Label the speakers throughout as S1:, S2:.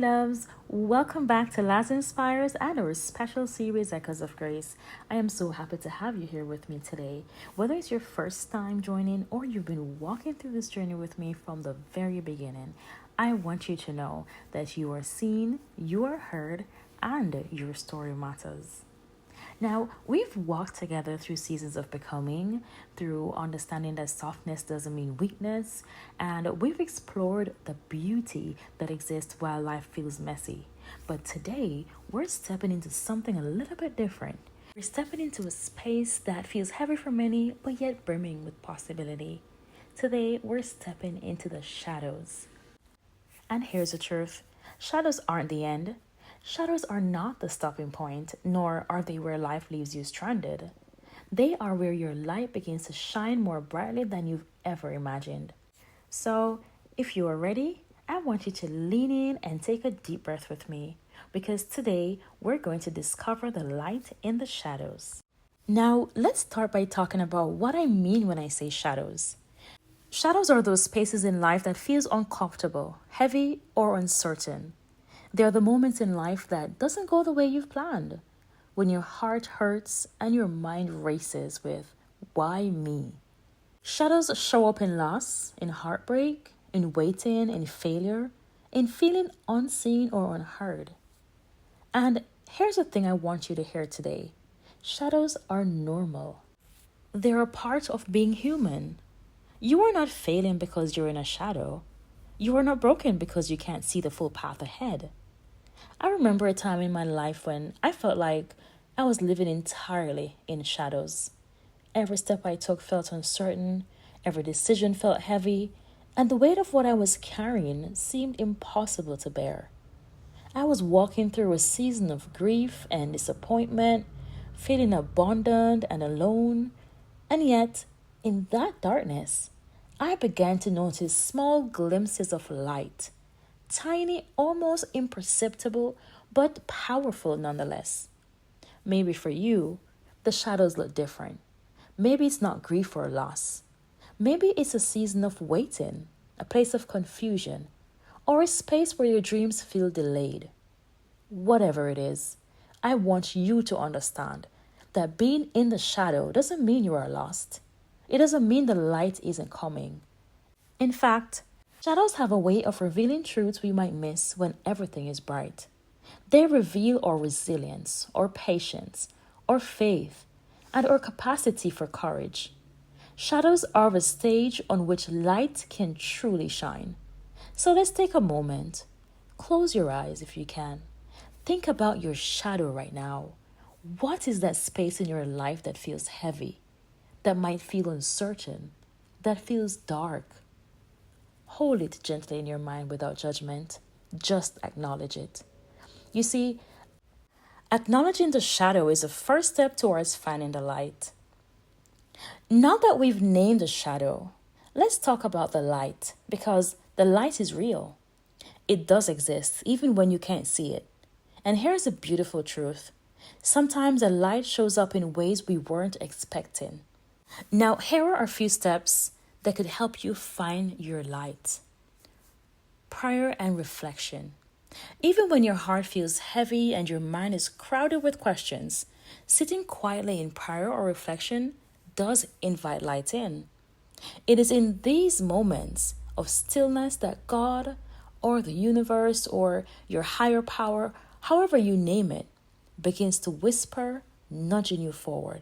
S1: loves. Welcome back to Laz Inspires and our special series, Echoes of Grace. I am so happy to have you here with me today. Whether it's your first time joining or you've been walking through this journey with me from the very beginning, I want you to know that you are seen, you are heard, and your story matters. Now, we've walked together through seasons of becoming, through understanding that softness doesn't mean weakness, and we've explored the beauty that exists while life feels messy. But today, we're stepping into something a little bit different. We're stepping into a space that feels heavy for many, but yet brimming with possibility. Today, we're stepping into the shadows. And here's the truth: shadows aren't the end. Shadows are not the stopping point, nor are they where life leaves you stranded. They are where your light begins to shine more brightly than you've ever imagined. So, if you are ready, I want you to lean in and take a deep breath with me, because today we're going to discover the light in the shadows. Now, let's start by talking about what I mean when I say shadows. Shadows are those spaces in life that feels uncomfortable, heavy, or uncertain. They're the moments in life that doesn't go the way you've planned, when your heart hurts and your mind races with, why me? Shadows show up in loss, in heartbreak, in waiting, in failure, in feeling unseen or unheard. And here's the thing I want you to hear today: shadows are normal. They're a part of being human. You are not failing because you're in a shadow. You are not broken because you can't see the full path ahead. I remember a time in my life when I felt like I was living entirely in shadows. Every step I took felt uncertain, every decision felt heavy, and the weight of what I was carrying seemed impossible to bear. I was walking through a season of grief and disappointment, feeling abandoned and alone, and yet, in that darkness, I began to notice small glimpses of light. Tiny, almost imperceptible, but powerful nonetheless. Maybe for you, the shadows look different. Maybe it's not grief or loss. Maybe it's a season of waiting, a place of confusion, or a space where your dreams feel delayed. Whatever it is, I want you to understand that being in the shadow doesn't mean you are lost. It doesn't mean the light isn't coming. In fact, shadows have a way of revealing truths we might miss when everything is bright. They reveal our resilience, our patience, our faith, and our capacity for courage. Shadows are a stage on which light can truly shine. So let's take a moment. Close your eyes if you can. Think about your shadow right now. What is that space in your life that feels heavy, that might feel uncertain, that feels dark? Hold it gently in your mind without judgment. Just acknowledge it. You see, acknowledging the shadow is the first step towards finding the light. Now that we've named the shadow, let's talk about the light, because the light is real. It does exist, even when you can't see it. And here's a beautiful truth: sometimes the light shows up in ways we weren't expecting. Now, here are a few steps that could help you find your light. Prayer and reflection. Even when your heart feels heavy and your mind is crowded with questions, sitting quietly in prayer or reflection does invite light in. It is in these moments of stillness that God, or the universe, or your higher power, however you name it, begins to whisper, nudging you forward.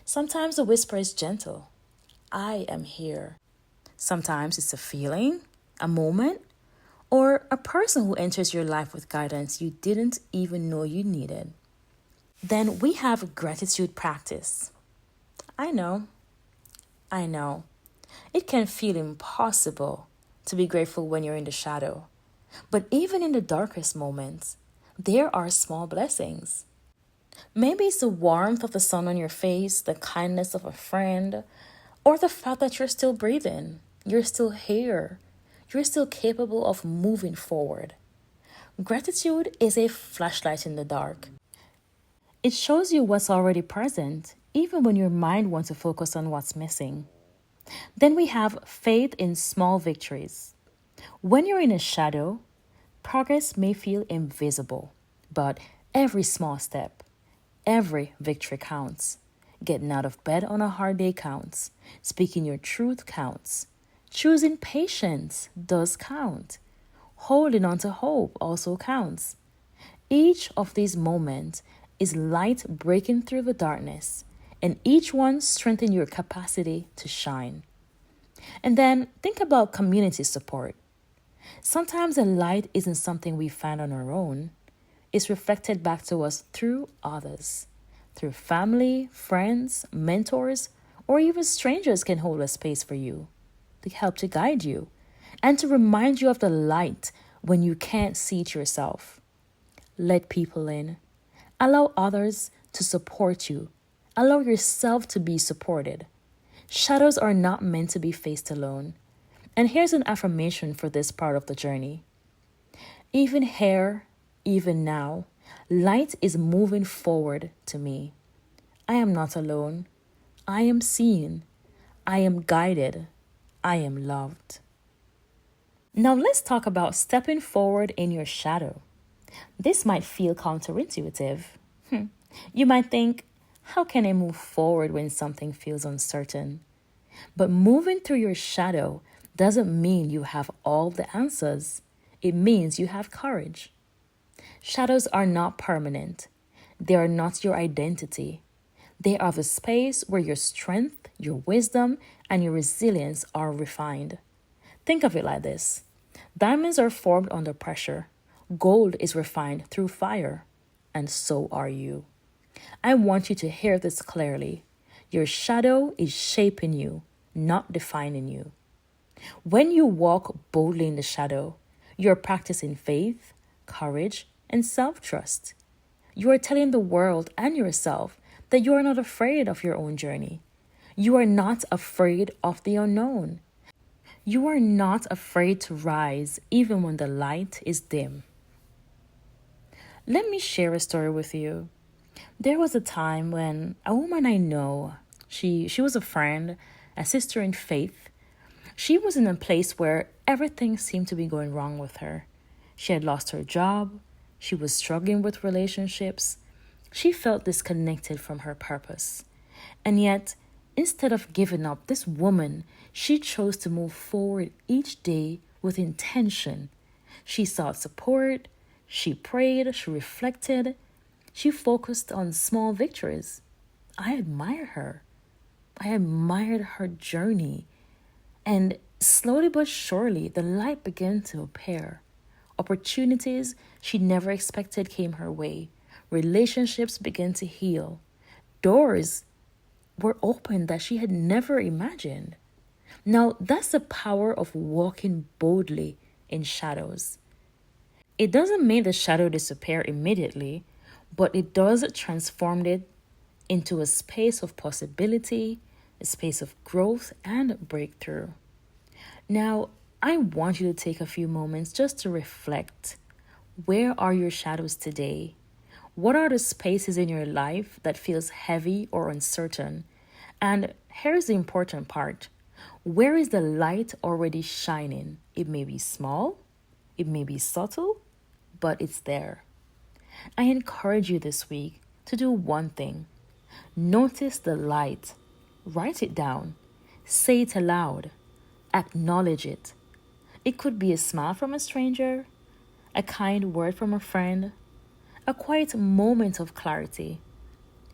S1: Sometimes the whisper is gentle: I am here. Sometimes it's a feeling, a moment, or a person who enters your life with guidance you didn't even know you needed. Then we have gratitude practice. I know. It can feel impossible to be grateful when you're in the shadow. But even in the darkest moments, there are small blessings. Maybe it's the warmth of the sun on your face, the kindness of a friend, or the fact that you're still breathing, you're still here, you're still capable of moving forward. Gratitude is a flashlight in the dark. It shows you what's already present, even when your mind wants to focus on what's missing. Then we have faith in small victories. When you're in a shadow, Progress may feel invisible, but every small step, every victory counts. Getting out of bed on a hard day counts. Speaking your truth counts. Choosing patience does count. Holding on to hope also counts. Each of these moments is light breaking through the darkness, and each one strengthens your capacity to shine. And then think about community support. Sometimes the light isn't something we find on our own. It's reflected back to us through others. Through family, friends, mentors, or even strangers can hold a space for you, to help to guide you, and to remind you of the light when you can't see it yourself. Let people in. Allow others to support you. Allow yourself to be supported. Shadows are not meant to be faced alone. And here's an affirmation for this part of the journey. Even here, even now, light is moving forward to me. I am not alone. I am seen. I am guided. I am loved. Now let's talk about stepping forward in your shadow. This might feel counterintuitive. You might think, how can I move forward when something feels uncertain? But moving through your shadow doesn't mean you have all the answers. It means you have courage. Shadows are not permanent. They are not your identity. They are the space where your strength, your wisdom, and your resilience are refined. Think of it like this. Diamonds are formed under pressure. Gold is refined through fire. And so are you. I want you to hear this clearly. Your shadow is shaping you, not defining you. When you walk boldly in the shadow, you're practicing faith, courage, and self-trust. You are telling the world and yourself that you are not afraid of your own journey. You are not afraid of the unknown. You are not afraid to rise even when the light is dim. Let me share a story with you. There was a time when a woman I know, she was a friend, a sister in faith. She was in a place where everything seemed to be going wrong with her. She had lost her job. She was struggling with relationships. She felt disconnected from her purpose. And yet, instead of giving up, this woman, she chose to move forward each day with intention. She sought support. She prayed. She reflected. She focused on small victories. I admire her. I admired her journey. And slowly but surely, the light began to appear. Opportunities she never expected came her way. Relationships began to heal. Doors were opened that she had never imagined. Now, that's the power of walking boldly in shadows. It doesn't make the shadow disappear immediately, but it does transform it into a space of possibility, a space of growth and breakthrough. Now, I want you to take a few moments just to reflect. Where are your shadows today? What are the spaces in your life that feels heavy or uncertain? And here's the important part. Where is the light already shining? It may be small, it may be subtle, but it's there. I encourage you this week to do one thing. Notice the light. Write it down. Say it aloud. Acknowledge it. It could be a smile from a stranger, a kind word from a friend, a quiet moment of clarity,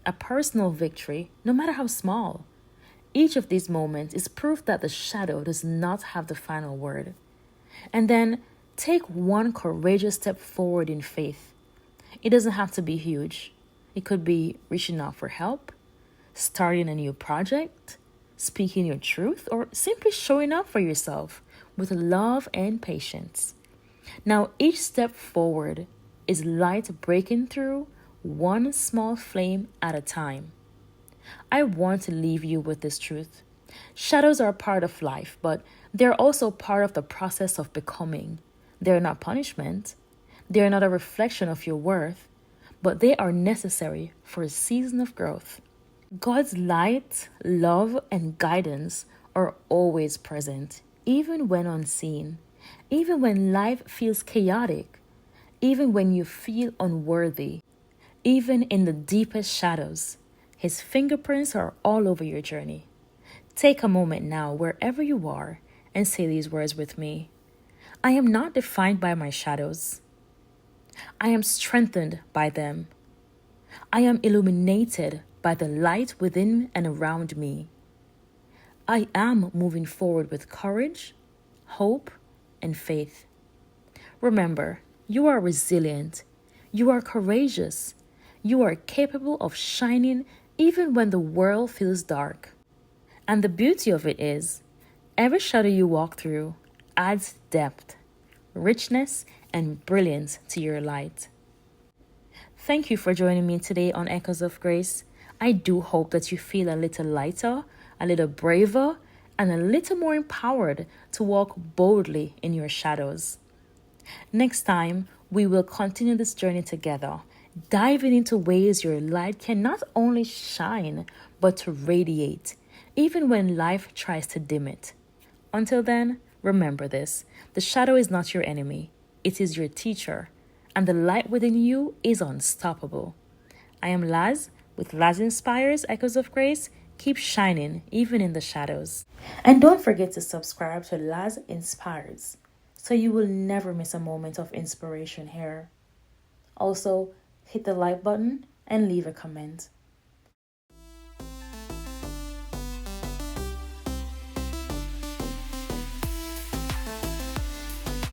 S1: a personal victory, no matter how small. Each of these moments is proof that the shadow does not have the final word. And then take one courageous step forward in faith. It doesn't have to be huge. It could be reaching out for help, starting a new project, speaking your truth, or simply showing up for yourself with love and patience. Now, each step forward is light breaking through one small flame at a time. I want to leave you with this truth. Shadows are part of life, but they're also part of the process of becoming. They're not punishment. They're not a reflection of your worth, but they are necessary for a season of growth. God's light, love, and guidance are always present, even when unseen. Even when life feels chaotic, Even when you feel unworthy, even in the deepest shadows, His fingerprints are all over your journey. Take a moment now, wherever you are, and say these words with me. I am not defined by my shadows. I am strengthened by them. I am illuminated by the light within and around me. I am moving forward with courage, hope, and faith. Remember, you are resilient. You are courageous. You are capable of shining even when the world feels dark. And the beauty of it is, every shadow you walk through adds depth, richness, and brilliance to your light. Thank you for joining me today on Echoes of Grace. I do hope that you feel a little lighter, a little braver, and a little more empowered to walk boldly in your shadows. Next time, we will continue this journey together, diving into ways your light can not only shine, but to radiate, even when life tries to dim it. Until then, remember this: the shadow is not your enemy, it is your teacher, and the light within you is unstoppable. I am Laz with Laz Inspires, Echoes of Grace. Keep shining, even in the shadows. And don't forget to subscribe to Laz Inspires, so you will never miss a moment of inspiration here. Also, hit the like button and leave a comment.